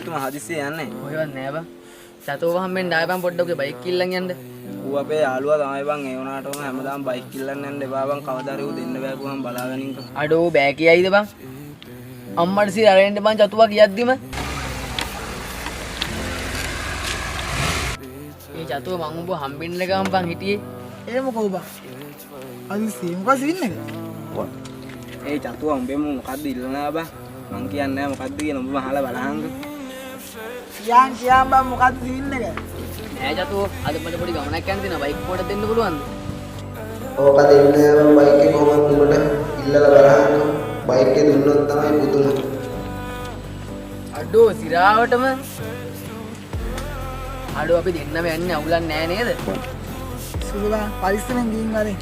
තුමා හදිස්සිය යන්නේ. කොහෙවත් නෑ බං. චතුව හම්බෙන් ආය බං පොඩ්ඩක් ඔගේ බයික් කිල්ලන් යන්න. ඌ අපේ යාළුවා තමයි බං ඒ වුණාටම හැමදාම බයික් කිල්ලන්න යන්න එපා බං කවදා හරි ඌ දෙන්න බෑකුවම බලාගනින්කෝ. අඩෝ බෑ කියයිද බං? අම්මට සී අරෙන්න බං චතුවා කියද්දිම. මේ චතුව මං උඹ හම්බෙන්න ගමන් බං හිටියේ. ඒ මොකෝ බං? හදිස්සිය මොකද සින්න එක? ඒ චතුවා උඹෙම මොකද්ද ඉල්ලනවා බං? මං කියන්නේ නැහැ මොකද්ද කියලා උඹම අහලා බලහන්කෝ. කියන් බං මොකද්ද සින්න එක? නෑ චතුව අද මට පොඩි ගමනක් යන්න දෙනවා බයික් පොඩ දෙන්න පුළුවන්ද? ඕක දෙන්නේ නැහැ බයික් එක කොහොමද උඹට ඉල්ලලා බලහන්කෝ. බයික් එක දුන්නොත් තමයි පුදුම. අඩෝ සිරාවටම අඩෝ අපි දෙන්නම යන්නේ අවුලක් නෑ නේද? සුදු බං පරිස්සමෙන් ගිහින් වරේ.